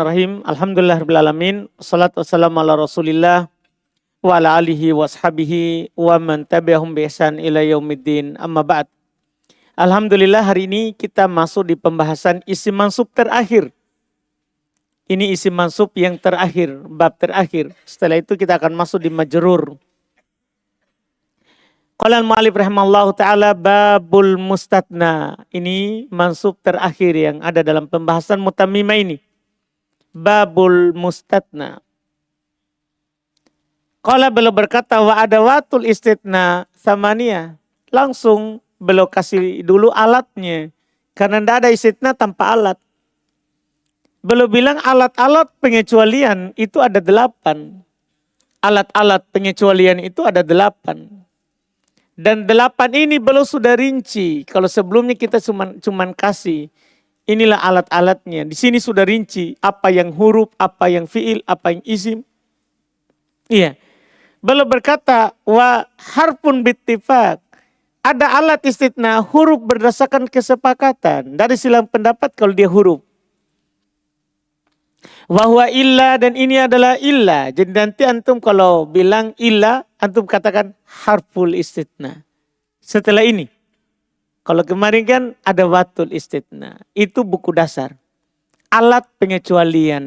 Bismillahirrahmanirrahim. Alhamdulillahirrahmanirrahim. Salatu wassalamu ala rasulillah wa ala alihi wa sahbihi wa man tabi'ahum bi ihsan ila yaumiddin. Amma ba'd. Alhamdulillah hari ini kita masuk di pembahasan isim mansub terakhir. Ini isim mansub yang terakhir, bab terakhir. Setelah itu kita akan masuk di majrur. Qala al-mu'allif rahimallahu ta'ala babul mustatna. Ini mansub terakhir yang ada dalam pembahasan mutammimah ini. Babul mustatna. Qala beliau berkata wa adawatul istitna thamaniyah. Langsung beliau kasih dulu alatnya. Karena tidak ada istitna tanpa alat. Beliau bilang alat-alat pengecualian itu ada 8. Alat-alat pengecualian itu ada 8. Dan 8 ini beliau sudah rinci. Kalau sebelumnya kita cuman kasih. Inilah alat-alatnya. Di sini sudah rinci. Apa yang huruf, apa yang fiil, apa yang isim. Iya. Beliau berkata, wa harfun bittifaq. Ada alat istitna, huruf berdasarkan kesepakatan. Dari silang pendapat kalau dia huruf. Wahwa illa, dan ini adalah illa. Jadi nanti antum kalau bilang illa, antum katakan harful istitna. Setelah ini. Kalau kemarin kan ada watul istitna. Itu buku dasar. Alat pengecualian.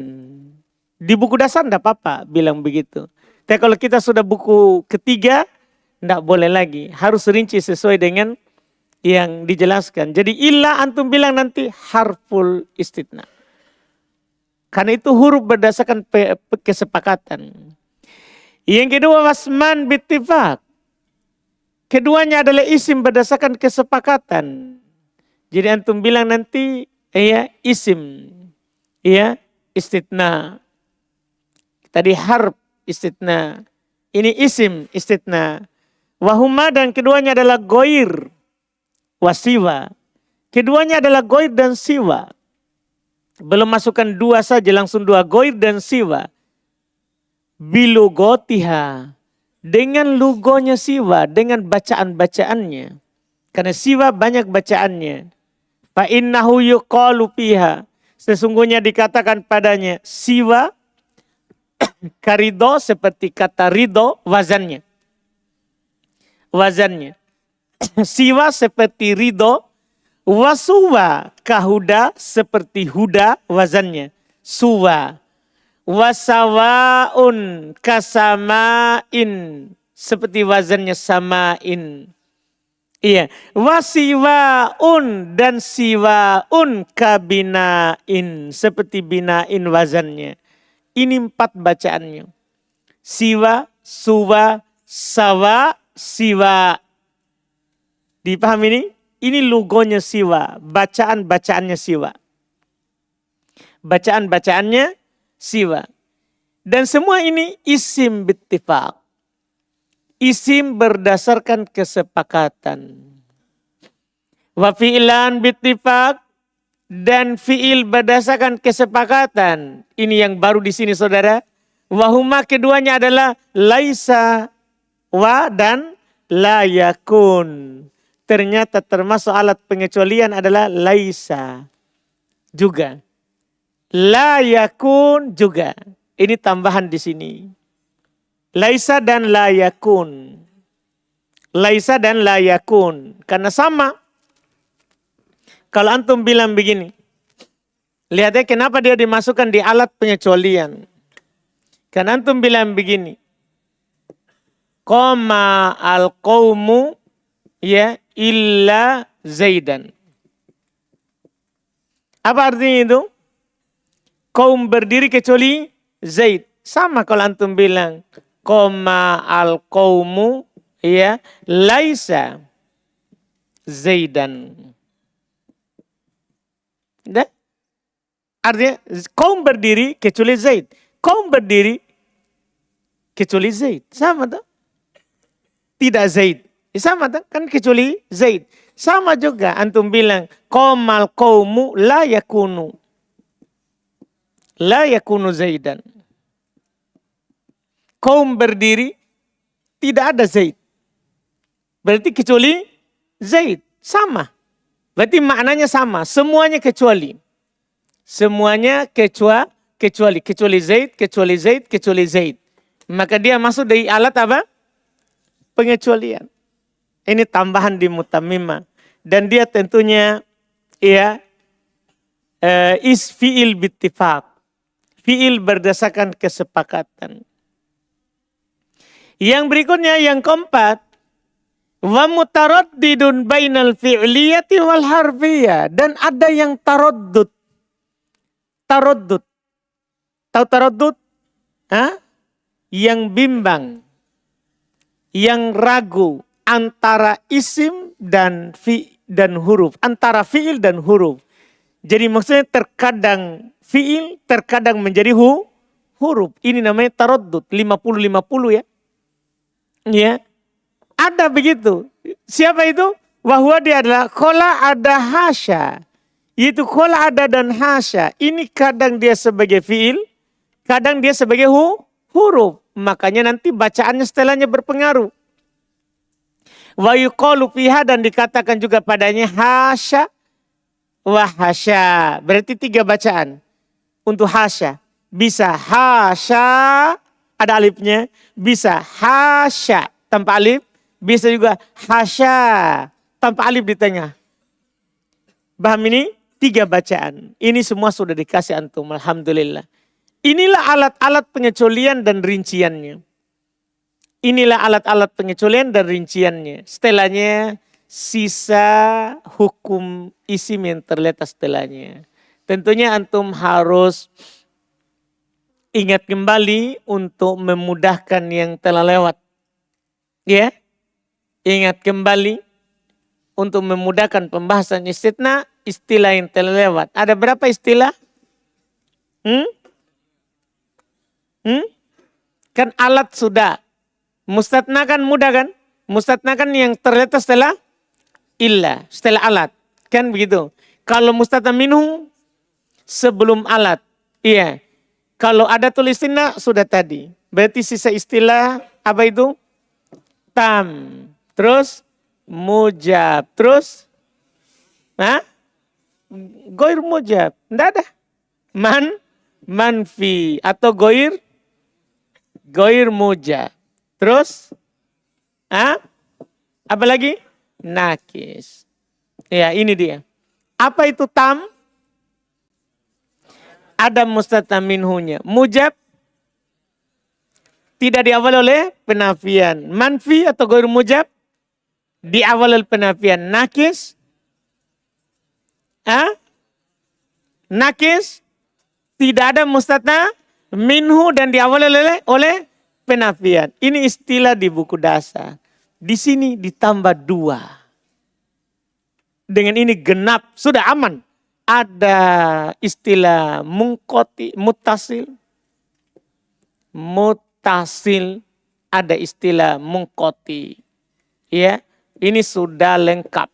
Di buku dasar enggak apa-apa bilang begitu. Tapi kalau kita sudah buku ketiga, enggak boleh lagi. Harus rinci sesuai dengan yang dijelaskan. Jadi illa antum bilang nanti harful istitna. Karena itu huruf berdasarkan kesepakatan. Yang kedua wasman bittifaq. Keduanya adalah isim berdasarkan kesepakatan. Jadi antum bilang nanti ya isim, ya istitna. Tadi harf istitna. Ini isim istitna. Wahuma dan keduanya adalah goir wasiwa. Keduanya adalah goir dan siwa. Belum masukkan 2 saja, langsung 2, goir dan siwa. Bilugotiha. Dengan lugonya siwa, dengan bacaan-bacaannya. Karena siwa banyak bacaannya. Fa innahu yuqalu fiha. Sesungguhnya dikatakan padanya siwa karido seperti kata ridho wazannya. Wazannya. Siwa seperti ridho. Wasuwa kahuda seperti huda wazannya. Suwa. Wasawaun kasamain seperti wazannya samain. Iya, wasiwaun dan siwaun kabinain seperti binain wazannya. Ini 4 bacaannya. Siwa, suwa, sawa, siwa. Dipahami ini? Ini logonya siwa, bacaan-bacaannya siwa. Bacaan-bacaannya siwa. Dan semua ini isim bittifaq. Isim berdasarkan kesepakatan. Wa fi'lan bittifaq. Dan fi'il berdasarkan kesepakatan. Ini yang baru di sini saudara. Wahuma keduanya adalah laisa wa dan la yakun. Ternyata termasuk alat pengecualian adalah laisa juga. La yakun juga. Ini tambahan di sini. Laisa dan la yakun. Laisa dan la yakun. Karena sama. Kalau antum bilang begini. Lihatnya kenapa dia dimasukkan di alat pengecualian. Karena antum bilang begini. Qoma al-qawmu ya illa Zaidan. Apa artinya itu? Kaum berdiri kecuali Zaid. Sama kalau antum bilang. Qoma al-qawmu ya laisa Zaidan. Dah? Artinya kaum berdiri kecuali Zaid. Kaum berdiri kecuali Zaid. Sama tak? Tidak Zaid. Sama tak? Kan kecuali Zaid. Sama juga antum bilang. Qomal qawmu la yakunu. La yakunu Zaidan. Kaum berdiri tidak ada Zaid. Berarti kecuali Zaid. Sama. Berarti maknanya sama. Semuanya kecuali. Semuanya kecuali Zaid, kecuali Zaid, kecuali Zaid. Maka dia masuk dari alat apa? Pengecualian. Ini tambahan di mutammimah. Dan dia tentunya ya is fi'il bittifaq. Fi'il berdasarkan kesepakatan. Yang berikutnya yang keempat, wa mutaraddidun bainal fi'liyati wal harfiyah, dan ada yang taraddud. Taraddud. Tahu taraddud? Hah? Yang bimbang, yang ragu antara isim dan dan huruf, antara fi'il dan huruf. Jadi maksudnya terkadang fi'il, terkadang menjadi huruf. Ini namanya taraddud, 50-50 ya. Ya, ada begitu. Siapa itu? Wahwa dia adalah kola ada hasya. Yaitu kola ada dan hasya. Ini kadang dia sebagai fi'il, kadang dia sebagai huruf. Makanya nanti bacaannya setelahnya berpengaruh. Wa yuqalu fiha, dan dikatakan juga padanya hasya wa hasya. Berarti 3 bacaan. Untuk hasya. Bisa hasya, ada alifnya. Bisa hasya tanpa alif. Bisa juga hasya tanpa alif di tengah. Paham ini? 3 bacaan. Ini semua sudah dikasih antum. Alhamdulillah. Inilah alat-alat pengecualian dan rinciannya. Inilah alat-alat pengecualian dan rinciannya. Setelahnya sisa hukum isim yang terletak setelahnya. Tentunya antum harus ingat kembali untuk memudahkan yang telah lewat. Ya, ingat kembali untuk memudahkan pembahasan istitsna, istilah yang telah lewat. Ada berapa istilah? Kan alat sudah. Mustatna kan mudah kan? Mustatna kan yang terletak setelah illa, setelah alat. Kan begitu. Kalau mustatna minhu sebelum alat. Iya. Kalau ada tulisinna sudah tadi. Berarti sisa istilah apa itu? Tam. Terus mujab. Terus goir mujab. Tidak ada. Manfi. Atau goir mujab. Terus, apa lagi? Nakis. Ya, ini dia. Apa itu tam? Ada mustatna minhunya. Mujab tidak diawal oleh penafian. Manfi atau goir mujab diawal oleh penafian. Nakis, nakis tidak ada mustatna minhu dan diawal oleh penafian. Ini istilah di buku dasar. Di sini ditambah 2. Dengan ini genap, sudah aman. Ada istilah mungkoti, mutasil. Mutasil, ada istilah mungkoti. Ya, ini sudah lengkap.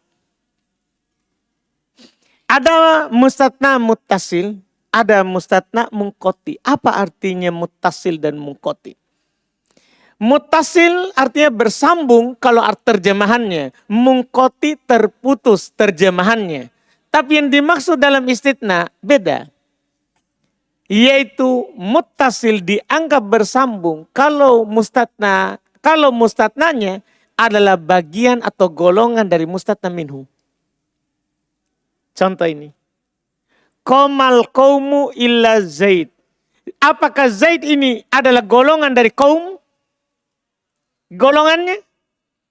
Ada mustatna mutasil, ada mustatna mungkoti. Apa artinya mutasil dan mungkoti? Mutasil artinya bersambung kalau terjemahannya. Mungkoti terputus terjemahannya. Tapi yang dimaksud dalam istitsna beda. Yaitu mutasil dianggap bersambung kalau mustatnanya adalah bagian atau golongan dari mustatna minhu. Contoh ini. Qomal qaumu illa Zaid. Apakah Zaid ini adalah golongan dari kaum? Golongannya,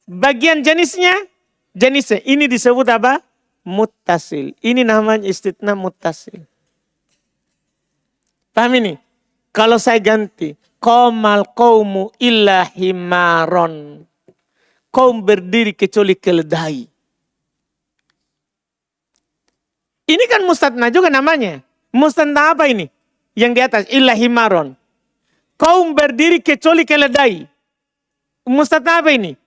bagian jenisnya, ini disebut apa? Muttasil. Ini namanya istitsna muttasil. Paham ini? Kalau saya ganti, qomal qaumu illa himaron. Kaum berdiri kecuali keledai. Ini kan mustatna juga namanya. Mustatna apa ini? Yang di atas, illa himaron. Kaum berdiri kecuali keledai. Mustatna apa ini?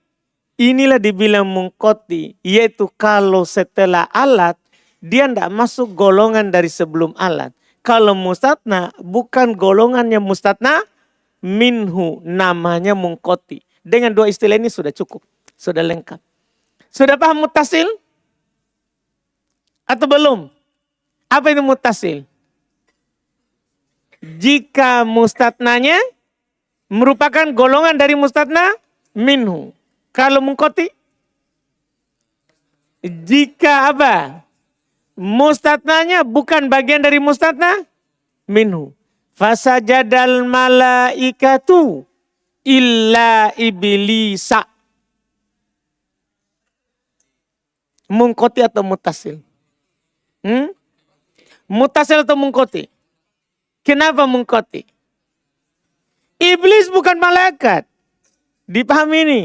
Inilah dibilang mungkoti. Yaitu kalau setelah alat, dia tidak masuk golongan dari sebelum alat. Kalau mustatna, bukan golongannya mustatna minhu. Namanya mungkoti. Dengan 2 istilah ini sudah cukup. Sudah lengkap. Sudah paham mutasil? Atau belum? Apa itu mutasil? Jika mustatnanya merupakan golongan dari mustatna minhu. Kalau mungkoti, jika apa? Mustatnanya bukan bagian dari mustatna minhu. Fasajadal malaikatu illa iblisa. Mungkoti atau mutasil? Mutasil atau mungkoti? Kenapa mungkoti? Iblis bukan malaikat. Dipahami ini.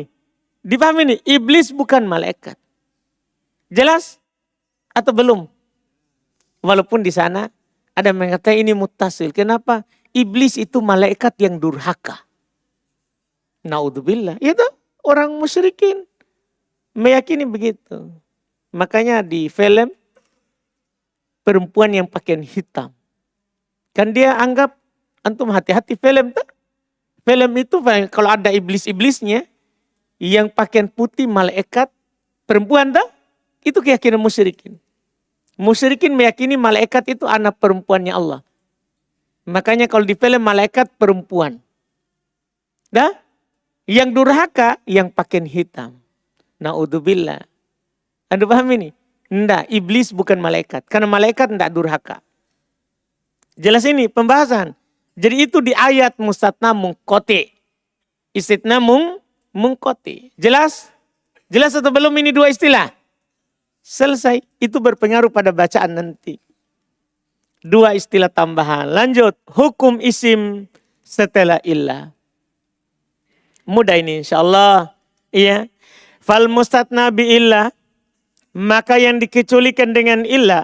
Dipahami ini. Iblis bukan malaikat. Jelas? Atau belum? Walaupun di sana ada yang mengatakan ini mutasil. Kenapa? Iblis itu malaikat yang durhaka. Naudzubillah. Itu orang musyrikin meyakini begitu. Makanya di film perempuan yang pakaian hitam. Kan dia anggap antum hati-hati film tuh. Film itu kalau ada iblis-iblisnya yang pakaian putih malaikat perempuan tuh. Itu keyakinan musyrikin. Musyrikin meyakini malaikat itu anak perempuannya Allah. Makanya kalau di film malaikat perempuan. Dah? Yang durhaka yang pakaian hitam. Naudzubillah. Anda paham ini? Enggak, iblis bukan malaikat. Karena malaikat enggak durhaka. Jelas ini pembahasan. Jadi itu di ayat mustatna mungkoti. Istitna mungkoti. Jelas? Jelas atau belum ini dua istilah? Selesai. Itu berpengaruh pada bacaan nanti. Dua istilah tambahan. Lanjut. Hukum isim setelah illah. Mudah ini insyaAllah. Iya. Fal mustatna bi illah. Maka yang dikecualikan dengan illah.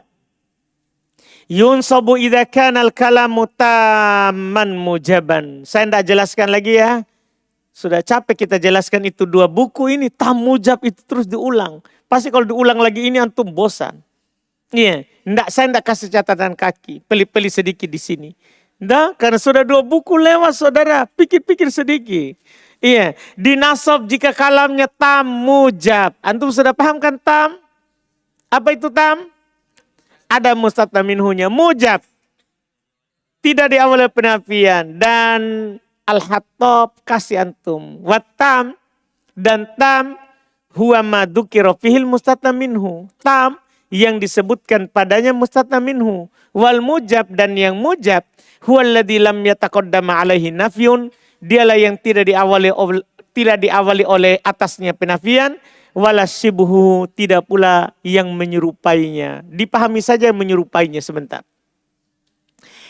Yunsabu idza kana al-kalamu tamman mujaban. Saya tidak jelaskan lagi ya. Sudah capek kita jelaskan itu dua buku ini. Tam mujab itu terus diulang. Pasti kalau diulang lagi ini antum bosan. Iya, saya tidak kasih catatan kaki. Peli-peli sedikit di sini. Nggak, karena sudah dua buku lewat saudara. Pikir-pikir sedikit. Iya, di nasab jika kalamnya tam mujab. Antum sudah paham kan tam? Apa itu tam? Ada mustatna minhunya. Mujab. Tidak diawali penafian. Dan al-hattab kasih antum. Wattam dan tam huwa ma dzukira fihil mustatna minhu. Tam yang disebutkan padanya mustatna minhu. Wal mujab dan yang mujab huwa alladzi lam yataqaddama alaihi nafyun. Dialah yang tidak diawali oleh atasnya penafian. Wala syibhu, tidak pula yang menyerupainya. Dipahami saja yang menyerupainya sebentar.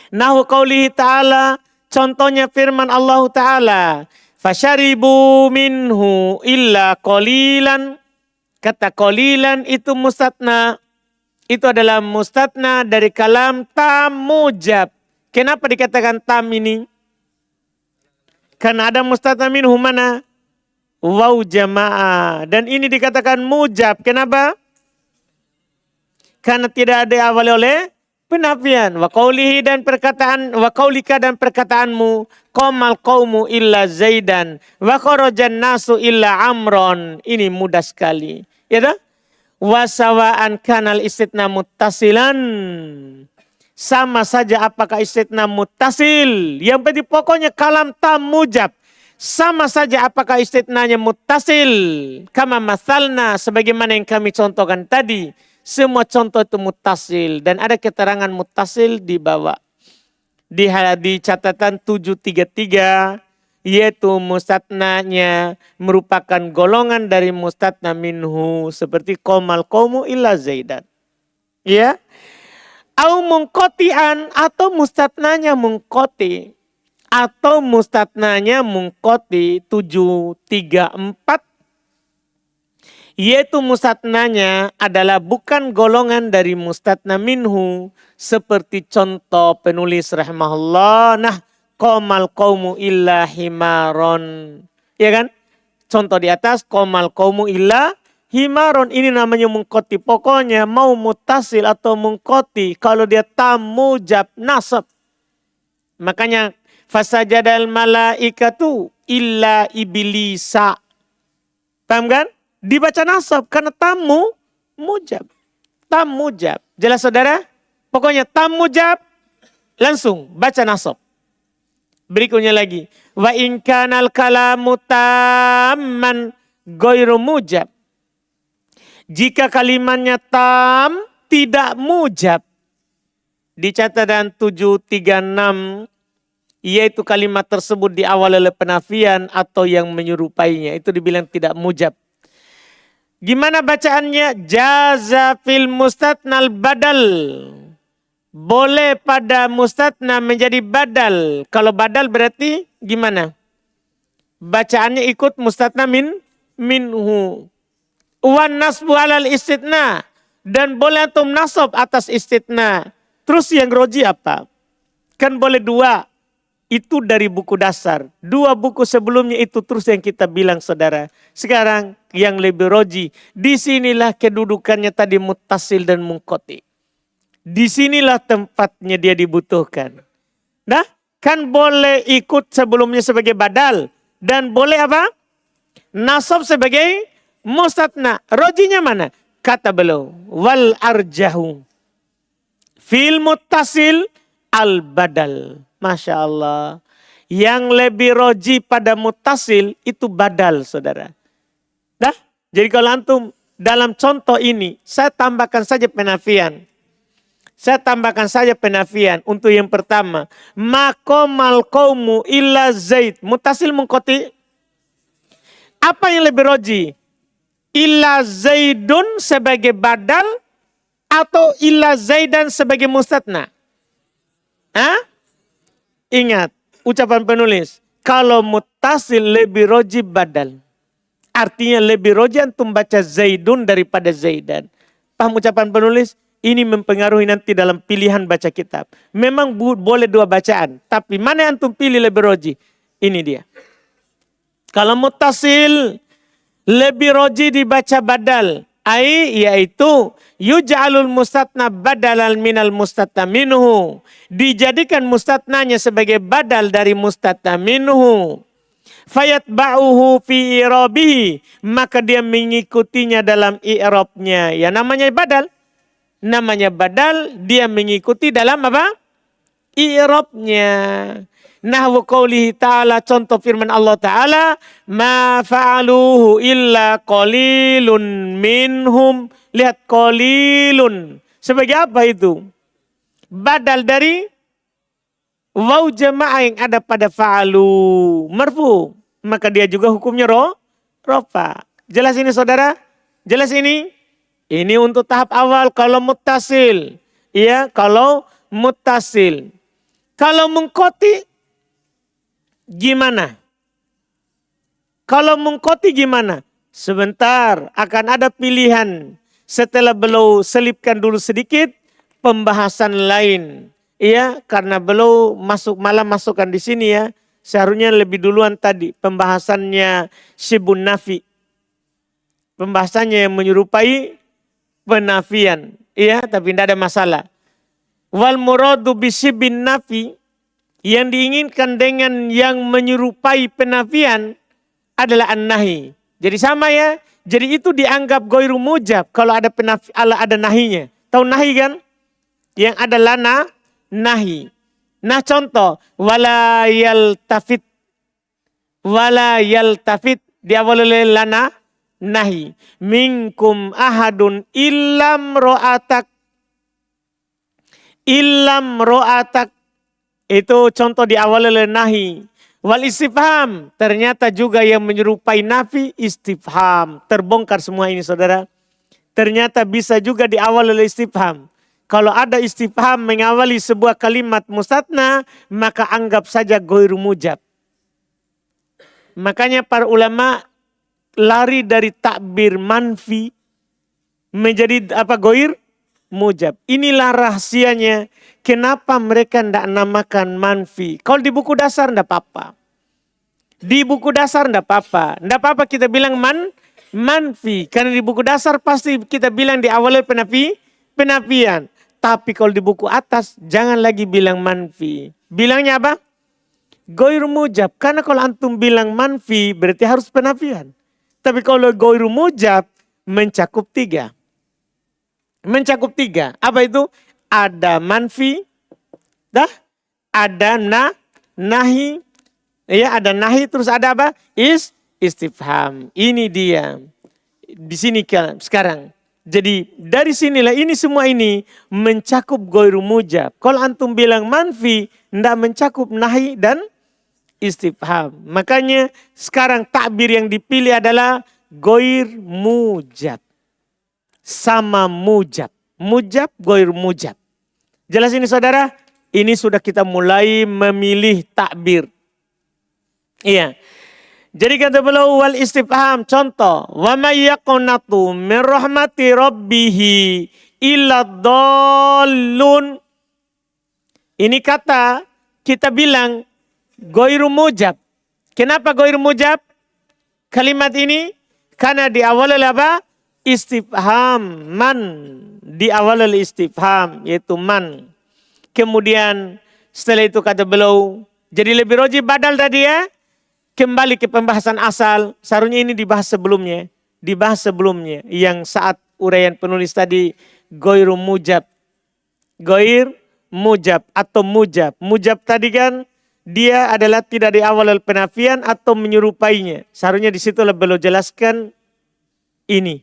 Nahu qaulihi ta'ala, contohnya firman Allah Ta'ala. Fasyaribu minhu illa qalilan. Kata qalilan itu mustatna. Itu adalah mustatna dari kalam tam mujab. Kenapa dikatakan tam ini? Karena ada mustatna minhu mana? Waw jamaah. Dan ini dikatakan mujab. Kenapa? Karena tidak diawali oleh penafian. Wa qaulihi dan perkataan, wa qaulika dan perkataanmu, qamal qaumu illa zaidan, wa kharajan nasu illa amron. Ini mudah sekali. Ya dah? Wa sawa'an kanal istitna muttasilan. Sama saja apakah istitna muttasil. Yang penting pokoknya kalam tam mujab. Sama saja apakah istitnanya muttasil. Kama masalna sebagaimana yang kami contohkan tadi. Semua contoh itu muttasil. Dan ada keterangan muttasil di bawah. Di catatan 733. Yaitu mustatnanya merupakan golongan dari mustatna minhu. Seperti qomal qawmu illa zaidan. Ya. Au mungkotian atau mustatnanya mungkoti. Atau mustatnanya mungkoti 734. Yaitu mustatnanya adalah bukan golongan dari mustatna minhu. Seperti contoh penulis rahimahullah. Nah, qomal qawmu illa himaron. Ya kan? Contoh di atas, qomal qawmu illa himaron. Ini namanya mungkoti. Pokoknya mau mutasil atau mungkoti. Kalau dia tam mujab nasab. Makanya fasajadal malaikatu illa iblisa. Paham kan? Dibaca nasab karena tamu mujab. Tam mujab. Jelas saudara? Pokoknya tam mujab langsung baca nasab. Berikutnya lagi. Wa in kanal kalamu tamman ghairu mujab. Jika kalimatnya tam tidak mujab. Di catatan 736 yaitu kalimat tersebut diawali oleh penafian atau yang menyerupainya. Itu dibilang tidak mujab. Gimana bacaannya? Jaza fil mustatnal badal. Boleh pada mustatna menjadi badal. Kalau badal berarti gimana? Bacaannya ikut mustatna minhu. Wan nasbu alal istitna. Dan boleh antum nasab atas istitna. Terus yang roji apa? Kan boleh dua. Itu dari buku dasar. Dua buku sebelumnya itu terus yang kita bilang saudara. Sekarang yang lebih roji. Disinilah kedudukannya tadi muttasil dan munqati. Disinilah tempatnya dia dibutuhkan. Nah, kan boleh ikut sebelumnya sebagai badal. Dan boleh apa? Nasab sebagai mustatna. Rojinya mana? Kata beliau. Wal arjahu. Fil muttasil al badal. Masya Allah. Yang lebih roji pada muttasil itu badal saudara. Dah, jadi kalau antum dalam contoh ini saya tambahkan saja penafian. Saya tambahkan saja penafian untuk yang pertama. Maqamal qaumu illa zaid. Muttasil munqati. Apa yang lebih roji? Illa zaidun sebagai badal atau illa zaidan sebagai mustatna? Hah? Ingat, ucapan penulis. Kalau muttasil lebih roji badal. Artinya lebih roji antum baca zaidun daripada zaidan. Paham ucapan penulis? Ini mempengaruhi nanti dalam pilihan baca kitab. Memang boleh dua bacaan. Tapi mana yang antum pilih lebih roji? Ini dia. Kalau muttasil lebih roji dibaca badal. Yaitu yuj'alul mustatna badalal minal mustatna minhu. Dijadikan mustatnanya sebagai badal dari mustatna minhu. Fayatba'uhu fi i'rabihi. Maka dia mengikutinya dalam i'rabnya. Ya namanya badal. Namanya badal. Dia mengikuti dalam apa? I'rabnya. Nahwu qawlihi ta'ala, contoh firman Allah Ta'ala, ma fa'aluhu illa qalilun minhum. Lihat qalilun. Sebagai apa itu? Badal dari waw jamaah yang ada pada fa'alu. Marfu. Maka dia juga hukumnya rofa. Jelas ini saudara? Jelas ini? Ini untuk tahap awal kalau muttasil. Ya, kalau muttasil. Kalau munqati gimana? Kalau munqati gimana? Sebentar, akan ada pilihan. Setelah beliau selipkan dulu sedikit pembahasan lain. Iya, karena beliau masukkan di sini ya. Seharusnya lebih duluan tadi pembahasannya Syibun Nafi. Pembahasannya yang menyerupai penafian. Iya, tapi tidak ada masalah. Wal muradu bisyibin nafi. Yang diinginkan dengan yang menyerupai penafian adalah an-nahi. Jadi sama ya. Jadi itu dianggap ghairu mujab kalau ada ada nahinya. Tahu nahi kan? Yang ada lana nahi. Nah contoh wala yaltafit diawali oleh lana nahi. Minkum ahadun illam ro'atak. Itu contoh diawali oleh nahi. Wal istifham. Ternyata juga yang menyerupai nafi istifham. Terbongkar semua ini saudara. Ternyata bisa juga diawali oleh istifham. Kalau ada istifham mengawali sebuah kalimat mustatna. Maka anggap saja ghairu mujab. Makanya para ulama lari dari takbir manfi. Menjadi apa ghair mujab. Inilah rahasianya. Kenapa mereka tidak namakan manfi? Kalau di buku dasar tidak apa-apa. Di buku dasar tidak apa-apa. Tidak apa-apa kita bilang manfi. Karena di buku dasar pasti kita bilang di awal penafian. Tapi kalau di buku atas jangan lagi bilang manfi. Bilangnya apa? Ghairu mujab. Karena kalau antum bilang manfi berarti harus penafian. Tapi kalau ghairu mujab mencakup tiga. Apa itu? Ada manfi, ada nahi, Ya, ada nahi terus ada apa? Istifham. Ini dia. Di sini sekarang. Jadi dari sinilah ini semua ini mencakup goiru mujab. Kalau antum bilang manfi, tidak mencakup nahi dan istifham. Makanya sekarang takbir yang dipilih adalah goir mujab. Sama mujab. Mujab, goir mujab. Jelas ini saudara? Ini sudah kita mulai memilih takbir. Iya. Jadi kata beliau wal istifham, contoh, wa may yaqnatu min rahmati rabbih illa dhallun. Ini kata kita bilang goiru mujab. Kenapa goiru mujab? Kalimat ini karena di awal apa? Istifham, man. Di awal istifham yaitu man. Kemudian setelah itu kata beliau, jadi lebih roji badal tadi ya. Kembali ke pembahasan asal, seharusnya ini dibahas sebelumnya. Dibahas sebelumnya, yang saat uraian penulis tadi, goiru mujab. Goir mujab atau mujab. Mujab tadi kan, dia adalah tidak di awal penafian atau menyerupainya. Seharusnya di situ beliau jelaskan ini.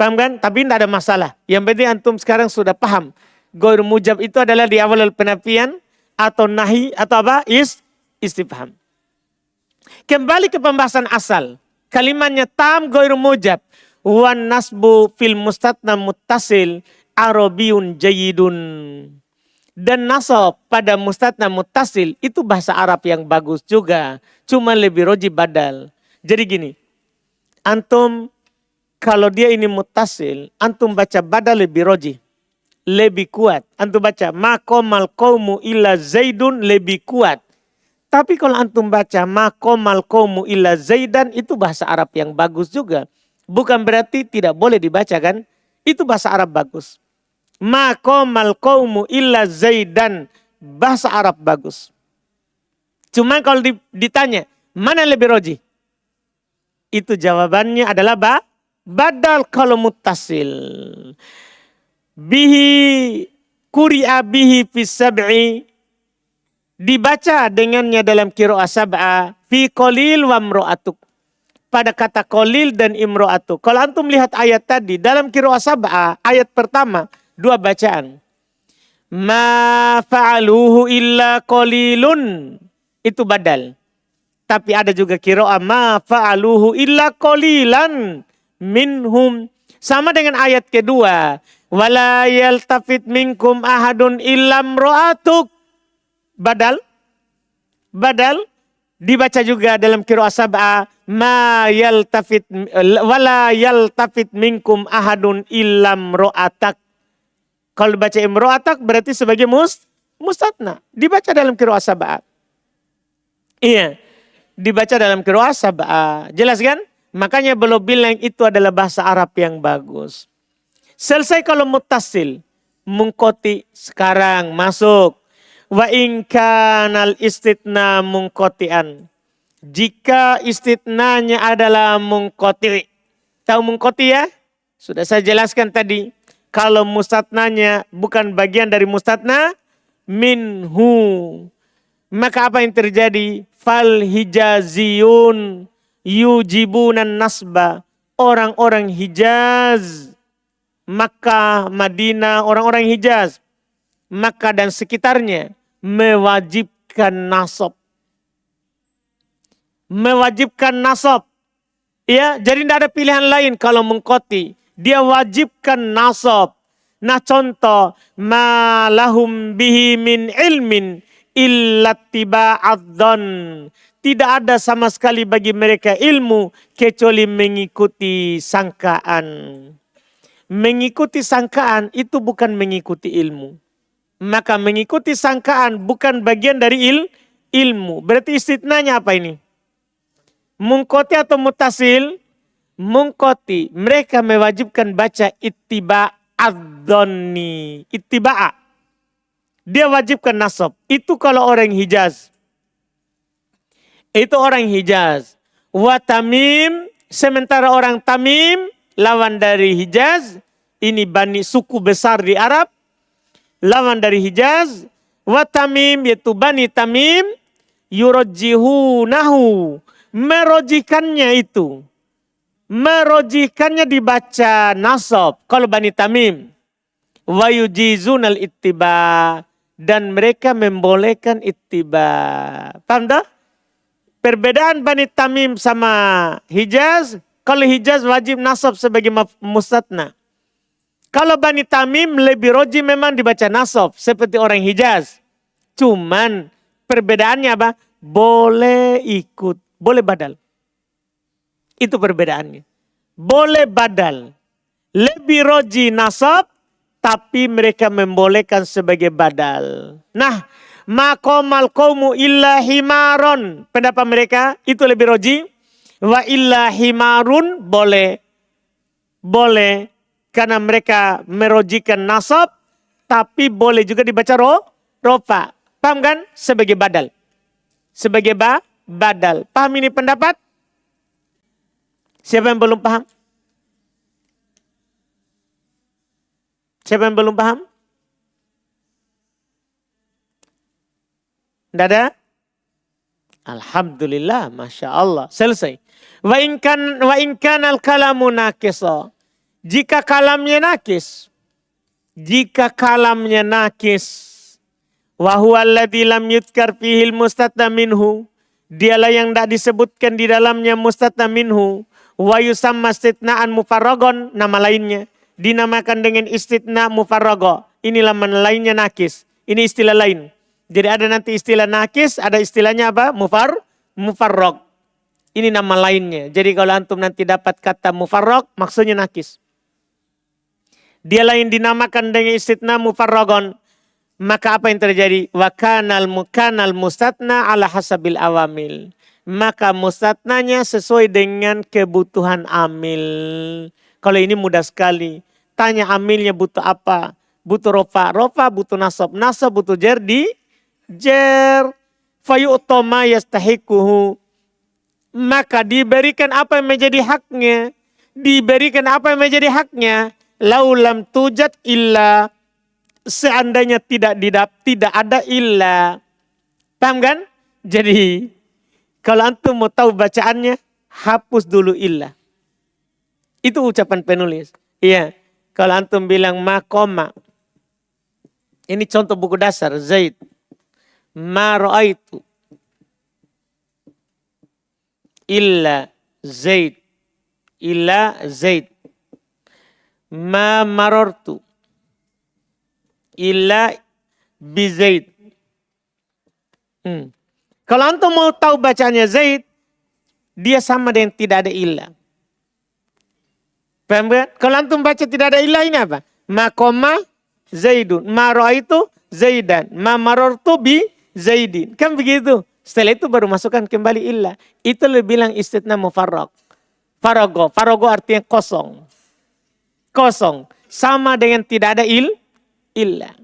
Paham kan? Tapi tidak ada masalah. Yang penting antum sekarang sudah paham. Goir mujab itu adalah di awal penafian atau nahi atau apa? Istifham. Kembali ke pembahasan asal. Kalimatnya tam goir mujab. Wan nasbu fil mustatna muttasil arabiyun jayidun. Dan nasab pada mustatna muttasil itu bahasa Arab yang bagus juga. Cuma lebih roji badal. Jadi gini. Antum kalau dia ini muttasil. Antum baca badal lebih roji. Lebih kuat. Antum baca maqamal qaumu illa zaidun lebih kuat. Tapi kalau antum baca maqamal qaumu illa zaidan itu bahasa Arab yang bagus juga. Bukan berarti tidak boleh dibaca kan? Itu bahasa Arab bagus. Maqamal qaumu illa zaidan bahasa Arab bagus. Cuma kalau ditanya mana lebih roji? Itu jawabannya adalah badal kalau muttasil. Bihi kuri'a bihi fis sab'i. Dibaca dengannya dalam qiraah sab'ah fi qalil wa imra'atuk. Pada kata qalil dan imra'atuk. Kalau antum lihat ayat tadi dalam qiraah sab'ah ayat pertama dua bacaan. Ma fa'aluhu illa qalilun. Itu badal. Tapi ada juga qiraah ma fa'aluhu illa qalilan minhum. Sama dengan ayat kedua. Wala yaltafit minkum ahadun illa imra'atuk. Badal dibaca juga dalam qiraah sab'ah ma yaltafit wala yaltafit minkum ahadun illam ro'atak. Kalau baca imro'atak berarti sebagai mustatna. Dibaca dalam qiraah sab'ah. Iya, dibaca dalam qiraah sab'ah. Jelas kan? Makanya belum bilang itu adalah bahasa Arab yang bagus. Selesai kalau muttasil. Mungkoti sekarang masuk. Wa in kanal istitna mungkotian. Jika istitnanya adalah mungkoti. Tahu mungkoti ya? Sudah saya jelaskan tadi. Kalau mustatnanya bukan bagian dari mustatna. Minhu. Maka apa yang terjadi? Fal hijaziyun yujibunan nasba. Orang-orang Hijaz. Makkah, Madinah, orang-orang Hijaz. Makkah dan sekitarnya mewajibkan nasab. Mewajibkan nasab. Ya, jadi tidak ada pilihan lain kalau mengkoti. Dia wajibkan nasab. Nah contoh, ma lahum bihi min ilmin illa tiba'adzan. Tidak ada sama sekali bagi mereka ilmu kecuali mengikuti sangkaan. Mengikuti sangkaan itu bukan mengikuti ilmu. Maka mengikuti sangkaan bukan bagian dari ilmu. Berarti istitnanya apa ini? Mungkoti atau mutasil? Mungkoti. Mereka mewajibkan baca ittiba'adzoni. Ittiba'a. Dia wajibkan nasab. Itu kalau orang Hijaz. Itu orang Hijaz. Wa Tamim. Sementara orang Tamim. Lawan dari Hijaz. Ini Bani suku besar di Arab. Lawan dari Hijaz. Wa Tamim yaitu Bani Tamim. yurajjihunahu, merojikannya itu. Merojikannya dibaca nasab kalau Bani Tamim. Wa yujizunal ittiba, dan mereka membolehkan ittiba. Paham tak? Perbedaan Bani Tamim sama Hijaz, kalau Hijaz wajib nasab sebagai mustatna. Kalau Bani Tamim lebih roji memang dibaca nasab seperti orang Hijaz. Cuman perbedaannya apa? Boleh ikut, boleh badal. Itu perbedaannya. Boleh badal. Lebih roji nasab, tapi mereka membolehkan sebagai badal. Nah, maqamal qaumu illa himaron. Pendapat mereka itu lebih roji. Wa illa himarun boleh. Boleh. Karena mereka merojikan nasab. Tapi boleh juga dibaca rofa. Paham kan? Sebagai badal. Sebagai badal. Paham ini pendapat? Siapa yang belum paham? Siapa yang belum paham? Tidak ada? Alhamdulillah, Masya Allah. Selesai. Wa inkan al-kalamu nakisa. Jika kalamnya nakis. Jika kalamnya nakis. Wa huwa alladhi lam yudhkar fihil mustatna minhu. Dialah yang tidak disebutkan di dalamnya mustatna minhu. Wa yusamma istitna'an mufarragon, nama lainnya. Dinamakan dengan istitna mufarrago. Inilah mana lainnya nakis. Ini istilah lain. Jadi ada nanti istilah nakis, ada istilahnya apa? Mufarrog. Ini nama lainnya. Jadi kalau antum nanti dapat kata mufarrog, maksudnya nakis. Dia lain dinamakan dengan istitna mufarragon. Maka apa yang terjadi? Wa kanal mustatna ala hasabil awamil. Maka mustatnanya sesuai dengan kebutuhan amil. Kalau ini mudah sekali. Tanya amilnya butuh apa? Butuh rofa. Rofa butuh nasab. Nasab butuh jer di jer. Fayu'toma yastahikuhu. Maka diberikan apa yang menjadi haknya. Diberikan apa yang menjadi haknya. Laulam tujat illa. Seandainya tidak ada illa. Paham kan? Jadi kalau antum mau tahu bacaannya, hapus dulu illa. Itu ucapan penulis. Iya. Kalau antum bilang makoma. Ini contoh buku dasar. Zaid. Ma ra'aitu. Illa Zaid. Illa Zaid. Ma marortu. Illa bi Zaid. Kalau antum mau tahu bacaannya Zaid. Dia sama dengan tidak ada illa. Paham kan? Kalau antum baca tidak ada ilah ini apa? Ma koma Zaidun. Ma ra'aitu Zaidan. Ma marortu bi Zaidin. Kan begitu. Setelah itu baru masukkan kembali ilah. Itu lebih bilang istitna mufarraq. Farago. Farago artinya kosong. Kosong. Sama dengan tidak ada ilah.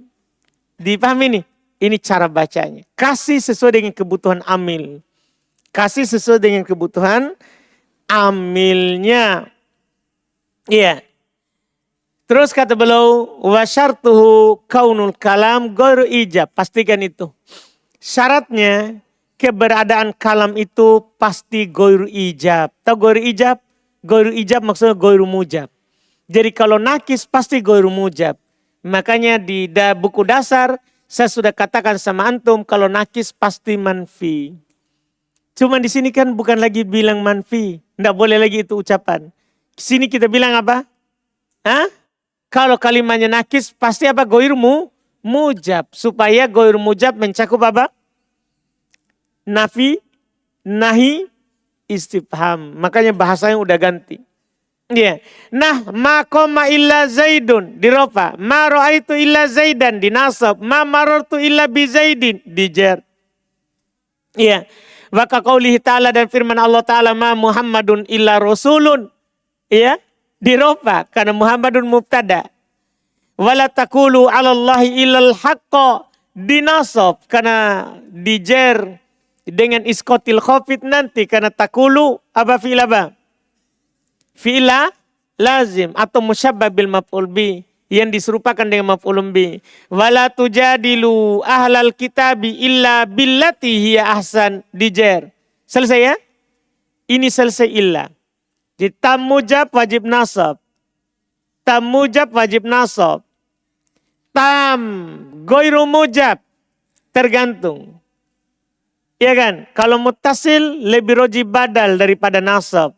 Dipahami nih? Ini cara bacanya. Kasih sesuai dengan kebutuhan amil. Kasih sesuai dengan kebutuhan amilnya. Iya. Terus kata beliau, wa syartuhu kaunul kalam ghairu ijab. Pastikan itu. Syaratnya keberadaan kalam itu pasti ghairu ijab. Tahu ghairu ijab? Ghairu ijab maksudnya ghairu mujab. Jadi kalau nakis pasti ghairu mujab. Makanya di buku dasar saya sudah katakan sama antum kalau nakis pasti manfi. Cuma di sini kan bukan lagi bilang manfi. Tidak boleh lagi itu ucapan. Sini kita bilang apa? Hah? Kalau kalimatnya nakis pasti apa? Ghair mujab. Supaya ghair mujab mencakup apa? Nafi, nahi, istifham. Makanya bahasanya udah ganti. Iya. Nah, ma qoma illa Zaidun dirofa. Ma ra'aitu illa Zaidan dinasab. Ma marartu illa bi Zaidin dijar. Iya. Wa ka qaulihi ta'ala, dan firman Allah Ta'ala, ma Muhammadun illa rasulun. Iya, dirofa karena Muhammadun mubtada. Wala taqulu 'alallahi illal haqqa dinasab karena dijer dengan iskotil khafid nanti karena taqulu apa fi'il apa? Fi'ila lazim atau musyabbah bil maf'ul bi. yang diserupakan dengan maf'ulun bih. Wala tujadilu ahlal kitabi illa billati hiya ahsan, dijer. Selesai ya? Ini selesai illa. Jadi tam mujab wajib nasab. Tam mujab wajib nasab. Tam goiru mujab tergantung. Iya kan? Kalau muttasil lebih roji badal daripada nasab.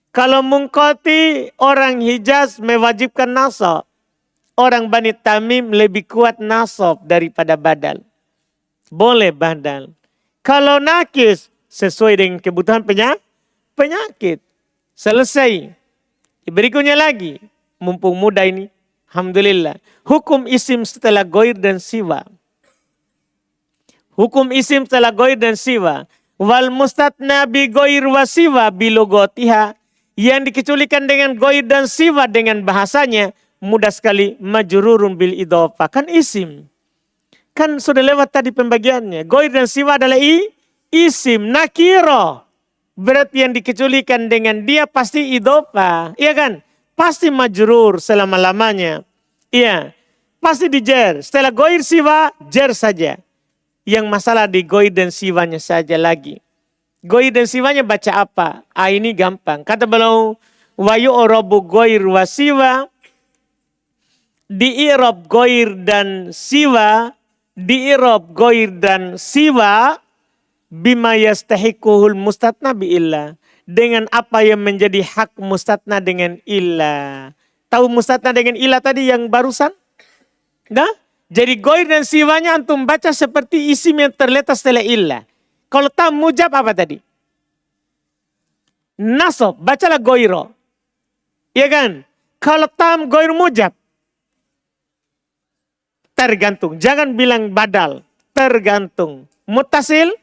Kalau mungkoti orang Hijaz mewajibkan nasab. Orang Bani Tamim lebih kuat nasab daripada badal. Boleh badal. Kalau nakis sesuai dengan kebutuhan penyakit. Selesai. Berikutnya lagi. Mumpung muda ini. Alhamdulillah. Hukum isim setelah goir dan siwa. Hukum isim setelah goir dan siwa. Wal mustatna bi goir wa siwa bilogotiha. Yang dikecualikan dengan goir dan siwa dengan bahasanya. Mudah sekali. Majrurun bil idhofah. Kan isim. Kan sudah lewat tadi pembagiannya. Goir dan siwa adalah isim. Nakiro. Berarti yang dikecualikan dengan dia pasti idhofah. Iya kan? Pasti majrur selama-lamanya. Iya. Pasti dijer. Setelah goir siwa, jer saja. Yang masalah di goir dan siwanya saja lagi. Goir dan siwanya baca apa? Ini gampang. Kata beliau, wa yu'rabu goir wa siwa. Di i'rab goir dan siwa. Di i'rab goir dan siwa. Bima yastahiquhul mustatna bi illa. Dengan apa yang menjadi hak mustatna dengan illa. Tahu mustatna dengan illa tadi yang barusan? Nah, jadi goir dan siwanya antum baca seperti isim yang terletak setelah illa. Kalau tam mujab apa tadi? Nasab, bacalah goiro. Iya kan? Kalau tam goir mujab. Tergantung, jangan bilang badal. Tergantung. Muttasil,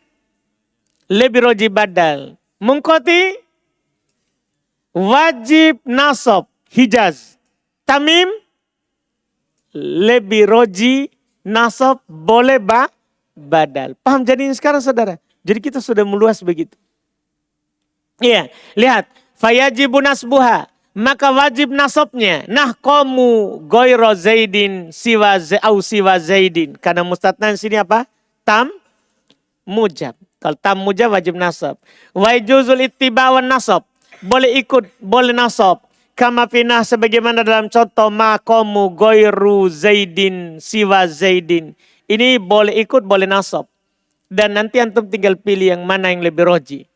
lebih roji badal. Mungkoti, wajib nasab, Hijaz. Tamim, lebih roji nasab, boleh badal. Paham jadi ini sekarang saudara? Jadi kita sudah meluas begitu. Iya, lihat. Fayajibu nasbuha. Maka wajib nasabnya. Nahkomu goyro zaidin siwa zaidin. Karena mustatna sini apa? Tam mujab. Kalau tam mujab wajib nasab. Wa juzul ittiba wan nasab. Boleh ikut, boleh nasab. Kama finah sebagaimana dalam contoh maqamu goyru zaidin siwa zaidin. Ini boleh ikut, boleh nasab. Dan nanti antum tinggal pilih yang mana yang lebih roji.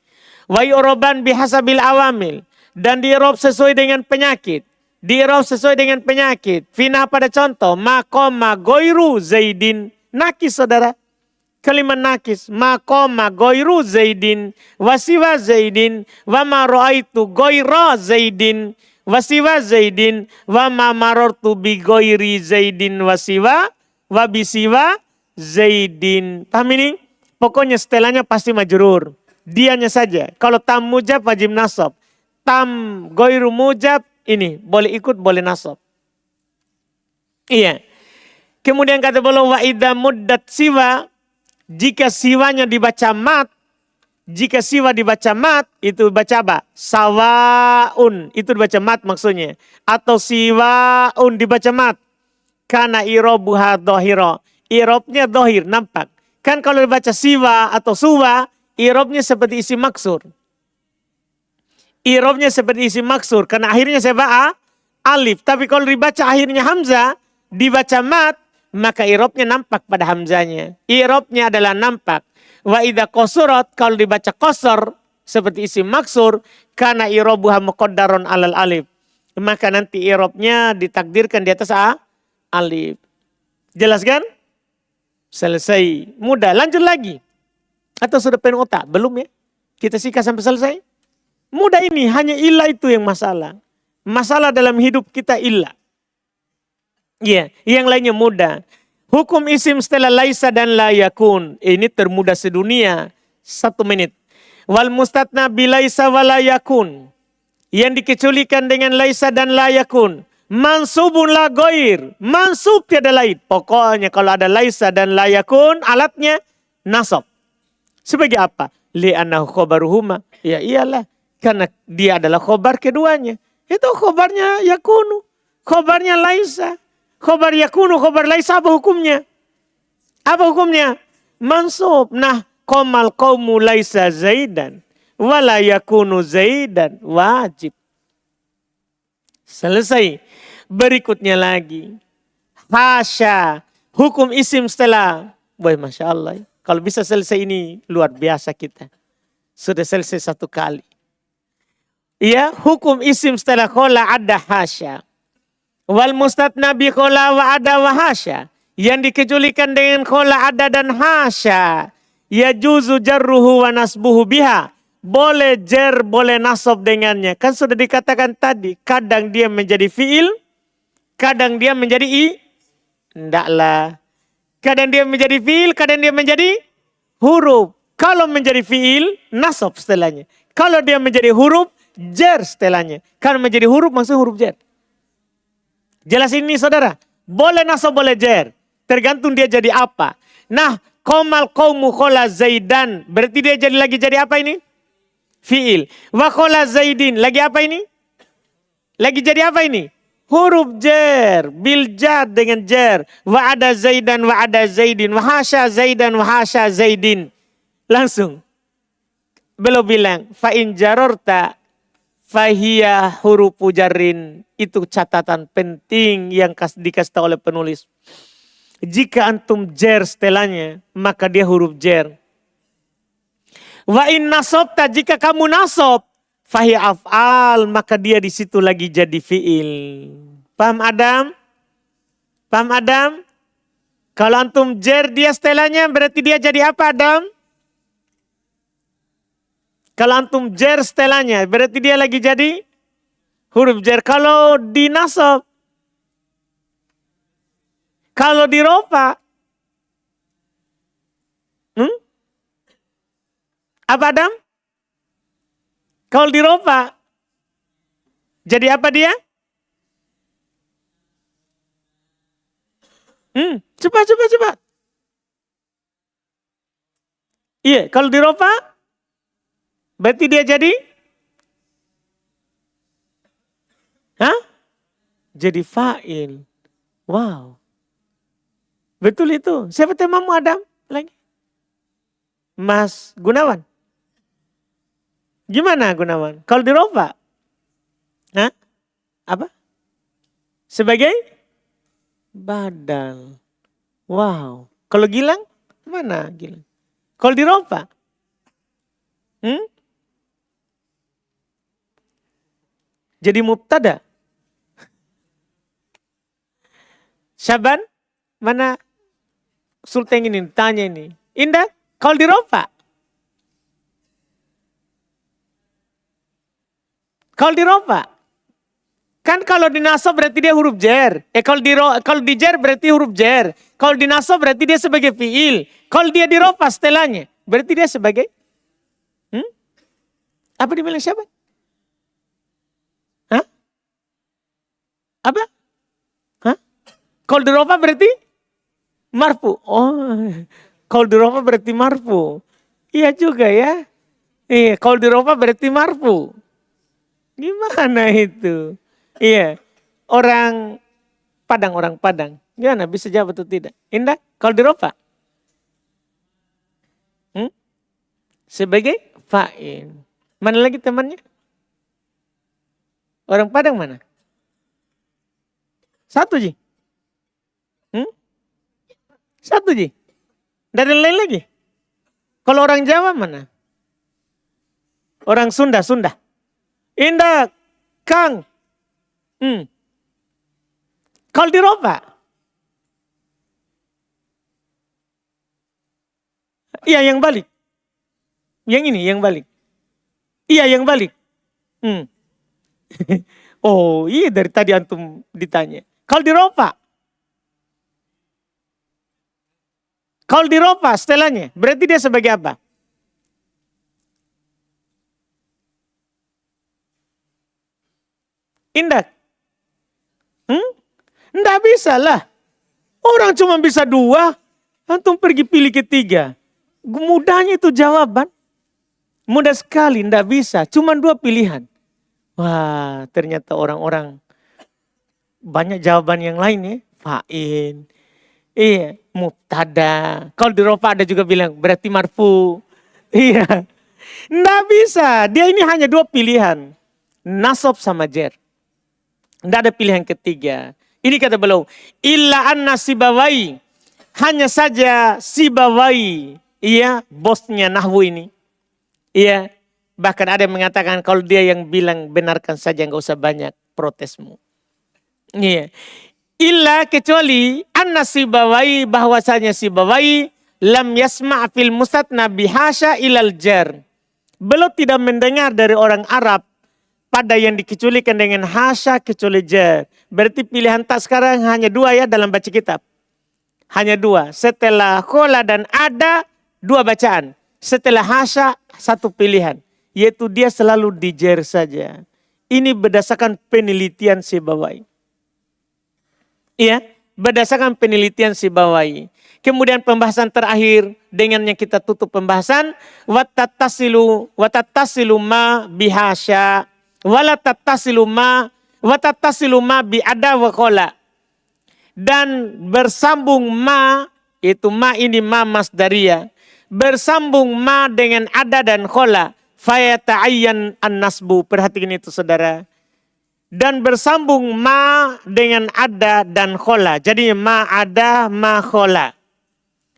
Wa yu'roban bihasabil awamil. Dan di'rob sesuai dengan penyakit. Di'rob sesuai dengan penyakit. Finah pada contoh. Maqama goyru zaidin. Nakis saudara. Kalimat nakis. Maqama goyru zaidin. Wasiwa zaidin. Wa ma ra'aitu goyra zaidin. Wasiwa zaidin. Wa ma marortu bi goyri zaidin wasiwa. Wa bisiwa zaidin. Paham ini? Pokoknya setelahnya pasti majrur. Dianya saja. Kalau tam mujab wajib nasab. Tam goiru mujab ini boleh ikut boleh nasab. Iya. Kemudian kata beliau wa idza muddat siwa, jika siwanya dibaca mat, jika siwa dibaca mat itu baca apa? Sawaun itu dibaca mat maksudnya. Atau siwaun dibaca mat. Karena irobuha dohiro. Irobnya dohir nampak. Kan kalau dibaca siwa atau suwa, irobnya seperti isim maksur. Irobnya seperti isim maksur. Karena akhirnya siapa? Alif. Tapi kalau dibaca akhirnya hamzah, dibaca mat, maka irobnya nampak pada hamzahnya. Irobnya adalah nampak. Wa idha kosurot, kalau dibaca kosor, seperti isim maksur, karena irobuha muqaddarun alal alif. Maka nanti irobnya ditakdirkan di atas alif. Jelas kan? Selesai. Mudah. Lanjut lagi. Atau sudah penuh otak? Belum ya? Kita sikat sampai selesai? Mudah ini. Hanya ilah itu yang masalah. Masalah dalam hidup kita ilah. Iya. Yang lainnya mudah. Hukum isim setelah laisa dan la yakun. Ini termudah sedunia. 1 menit. Wal mustatna bilaisa wa la yakun. Yang dikecualikan dengan laisa dan la yakun. Mansubun la goir. Mansub tiada lain. Pokoknya kalau ada laisa dan la yakun, alatnya nasab. Sebagai apa? Li'annahu khobaruhuma. Ya iyalah. Karena dia adalah khobar keduanya. Itu khobarnya yakunu. Khobarnya laisa. Khobar yakunu, khobar laisa, apa hukumnya? Apa hukumnya? Mansub. Nah, qomal qaumu laisa zaidan wala yakunu zaidan, wajib. Selesai. Berikutnya lagi. Hasya. Hukum isim setelah. Wah, Masya Allah. Kalau bisa selesai ini luar biasa kita. Sudah selesai satu kali. Ya, hukum isim setelah khola ada hasya. Wal mustatna bi khola wa ada wa hasya. Yang dikecualikan dengan khola ada dan hasya. Ya juzu jarruhu wa nasbuhu biha. Boleh jer, boleh nasab dengannya. Kan sudah dikatakan tadi. Kadang dia menjadi fi'il. Kadang dia menjadi Ndaklah. Kadang dia menjadi fi'il. Kadang dia menjadi huruf. Kalau menjadi fi'il, nasab setelahnya. Kalau dia menjadi huruf, jer setelahnya. Kalau menjadi huruf, maksudnya huruf jer. Jelas ini saudara. Boleh nasab, boleh jer. Tergantung dia jadi apa. Nah, qomal qaumu khola zaidan. Berarti dia jadi apa ini? Fi'il. Wa khola zaidin. Lagi apa ini? Lagi jadi apa ini? Huruf jer. Bil jar dengan jer. Wa ada zaidan wa ada zaidin. Wa hasya zaidan wa hasya zaidin. Langsung. Beliau bilang. Fa in jarorta fahiya hurufu jarrin. Itu catatan penting yang dikasih tahu oleh penulis. Jika antum jer setelahnya, maka dia huruf jer. Wa in nasobta, jika kamu nasob, fahiya af'al, maka dia di situ lagi jadi fi'il. Paham Adam? Paham Adam? Kalau antum jer dia setelahnya, berarti dia jadi apa Adam? Kalau antum jer setelahnya, berarti dia lagi jadi huruf jer. Kalau dinasob, kalau dirofa, apa Adam? Kalau dirofa, jadi apa dia? Coba. Iya, kalau dirofa, berarti dia jadi? Jadi fa'il. Wow. Betul itu. Siapa temamu Adam? Lagi. Mas Gunawan. Gimana Gunawan? Kalau dirofa? Apa? Sebagai? Badal. Wow. Kalau Gilang? Mana Gilang? Kalau dirofa? Jadi mubtada. Syaban? Mana Sultan ini tanya ini. Indah, kalau dirofa? Kalau dirofa? Kan kalau dinasab berarti dia huruf jer. Kalau di jer berarti huruf jer. Kalau dinasab berarti dia sebagai fi'il. Kalau dia dirofa setelahnya, berarti dia sebagai apa dibilang Syaban? Apa? Kalau dirofa berarti marfu. Oh, kalau dirofa berarti marfu. Iya juga ya. Iya, kalau dirofa berarti marfu. Gimana itu? Iya, orang Padang. Gimana, bisa jawab atau tidak? Indah, kalau dirofa? Sebagai fa'il. Mana lagi temannya? Orang Padang mana? Satu Ji. Satu Ji. Dari lain lagi. Kalau orang Jawa mana? Orang Sunda. Indah, Kang. Kalau dirofa? Iya yang balik. Yang ini yang balik. Iya yang balik. Oh iya dari tadi antum ditanya. Kalau dirofa? Kalau dirofa setelahnya, berarti dia sebagai apa? Indah. Nggak bisa lah. Orang cuma bisa dua. Antum pergi pilih ketiga. Mudahnya itu jawaban. Mudah sekali, nggak bisa. Cuma dua pilihan. Wah ternyata orang-orang banyak jawaban yang lain ya. fa'in. Iya, mubtada. Kalau di rofa ada juga bilang berarti marfu. Iya. Nggak bisa. Dia ini hanya dua pilihan. Nasab sama jer. Nggak ada pilihan ketiga. Ini kata beliau. Illa anna Sibawai. Hanya saja Sibawai. Iya, bosnya nahwu ini. Iya. Bahkan ada yang mengatakan kalau dia yang bilang benarkan saja, nggak usah banyak protesmu. Iya. Illa kecuali anna Sibawai, bahwasanya Sibawai lam yasma' fil mustatna bihasya ilal jar. Beliau tidak mendengar dari orang Arab pada yang dikecualikan dengan hasya kecuali jar. Berarti pilihan tak sekarang hanya dua ya dalam baca kitab. Hanya dua. Setelah kola dan ada dua bacaan. Setelah hasya satu pilihan. Yaitu dia selalu di jar saja. Ini berdasarkan penelitian Sibawai. Iya, berdasarkan penelitian Sibawai. Kemudian pembahasan terakhir dengan yang kita tutup pembahasan, watatasilu ma bihasya walatasilu ma biada wa qala. Dan bersambung ma, itu ma ini ma masdariyah, bersambung ma dengan ada dan qala, fayata'ayyan an-nasbu. Perhatikan itu saudara. Dan bersambung ma dengan ada dan khola. Jadi ma ada, ma khola.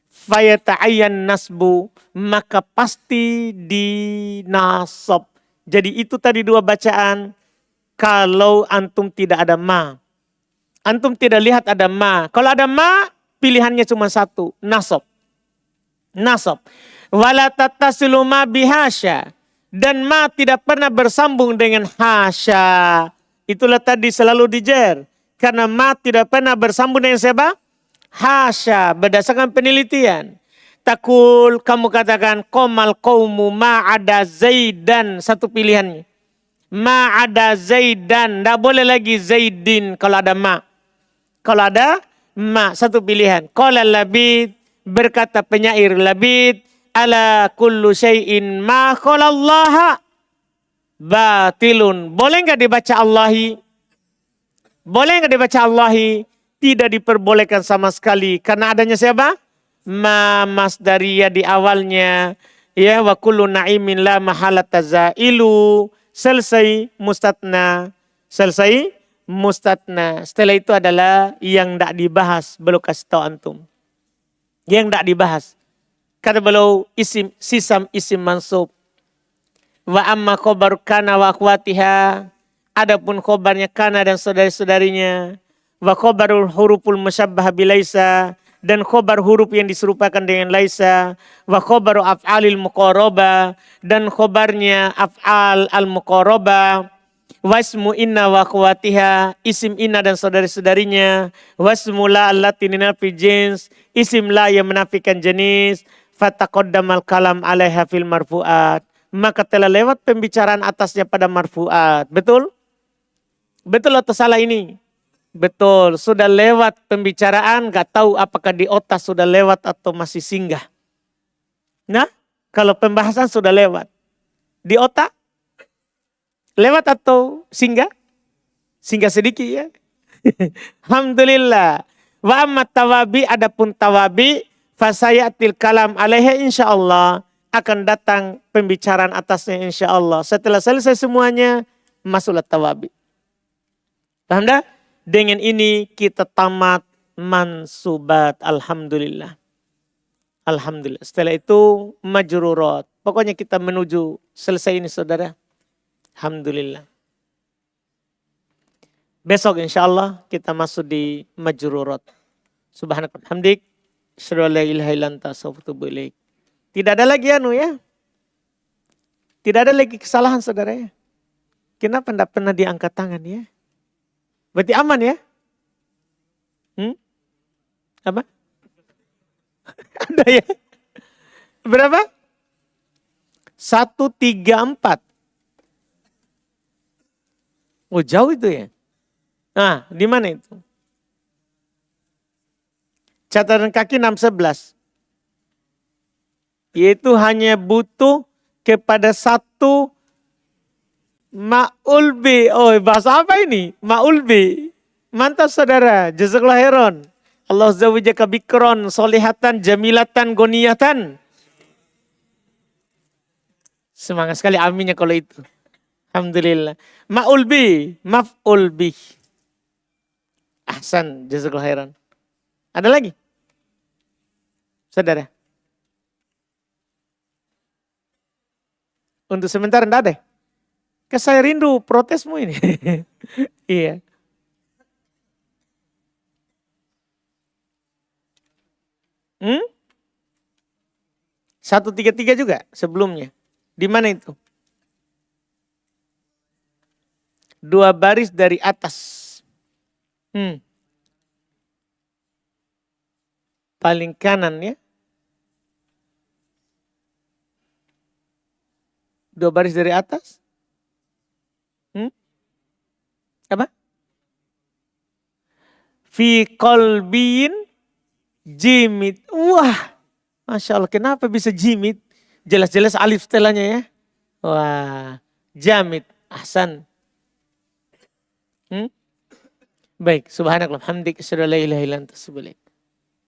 Fayata'ayyan nasbu. Maka pasti dinasab. Jadi itu tadi dua bacaan. Kalau antum tidak ada ma. Antum tidak lihat ada ma. Kalau ada ma, pilihannya cuma satu. Nasab. Nasab. Wala tattasilu ma bihasya. Dan ma tidak pernah bersambung dengan hasya. Itulah tadi selalu dijer. Karena ma tidak pernah bersambung dengan siapa? Hasya. Berdasarkan penelitian. Takul kamu katakan komal qawmu ma ada zaidan. Satu pilihannya. Ma ada zaidan. Tidak boleh lagi zaidin kalau ada ma. Kalau ada ma. Satu pilihan. Qala labid. Berkata penyair labid. Ala kullu syai'in ma qalallaha batilun. Boleh nggak dibaca Allahi? Boleh nggak dibaca Allahi? Tidak diperbolehkan sama sekali. Karena adanya siapa? Ma masdariyah di awalnya. Ya, wa kullu na'imin la mahalata zailu. Selesai mustatna. Selesai mustatna. Setelah itu adalah yang tidak dibahas. Belum kasih tahu antum. Yang tidak dibahas. Kata beliau isim sisam isim mansub. Wa amma khobar kana wa akhwatiha. Adapun khobarnya kana dan saudari-saudarinya. Wa khobarul huruful musyabbah bilaisa. Dan khobar huruf yang diserupakan dengan laisa. Wa khobaru af'alil muqarrabah. Dan khobarnya af'al al-muqarrabah. Wasmu inna wa akhwatiha. Isim inna dan saudari-saudarinya. Wasmu la allati ninafi jins. Isim la yang menafikan jenis. Fataqaddamal kalam alaiha fil marfu'at. Maka telah lewat pembicaraan atasnya pada marfu'at. Betul? Betul atau salah ini? Betul. Sudah lewat pembicaraan. Gak tahu apakah di otak sudah lewat atau masih singgah. Nah, kalau pembahasan sudah lewat. Di otak? Lewat atau singgah? Singgah sedikit ya. Alhamdulillah. Wa amma tawabi, adapun tawabi. Fasayatil kalam alaiha insyaallah. Akan datang pembicaraan atasnya insyaallah. Setelah selesai semuanya, masuklah tawabi. Paham dah? Dengan ini kita tamat mansubat. Alhamdulillah. Alhamdulillah. Setelah itu majrurat. Pokoknya kita menuju selesai ini saudara. Alhamdulillah. Besok insyaallah kita masuk di majrurat. Subhanaka hamdik. Asyhadu an la ilaha illa anta astaghfiruka wa atubu ilaik. Tidak ada lagi ya. Tidak ada lagi kesalahan saudara ya. Kenapa tidak pernah diangkat tangan ya? Berarti aman ya? Apa? Ada ya? Berapa? 134. Oh jauh itu ya? Nah di mana itu? Catatan kaki 611. Yaitu hanya butuh kepada satu ma'ul bi. Oh bahasa apa ini? Ma'ul bi. Mantap saudara, jazakallah khairan. Allah zawwijaka bikron, solihatan, jamilatan, goniyatan. Semangat sekali aminnya kalau itu. Alhamdulillah. Ma'ul bi, maf'ul bi. Ahsan, jazakallah khairan. Ada lagi? Saudara. Untuk sementara enggak ada. Saya rindu protesmu ini. Iya. Hmm? 133 juga sebelumnya. Di mana itu? 2 baris dari atas. Paling kanan ya. 2 baris dari atas. Apa? Fi qalbin jimit. Wah, Masya Allah, kenapa bisa jimit? Jelas-jelas alif setelahnya ya. Wah, jamit. Ahsan. Baik, subhanallah, hamdik, asyhadu an la ilaha illa anta, astaghfiruka.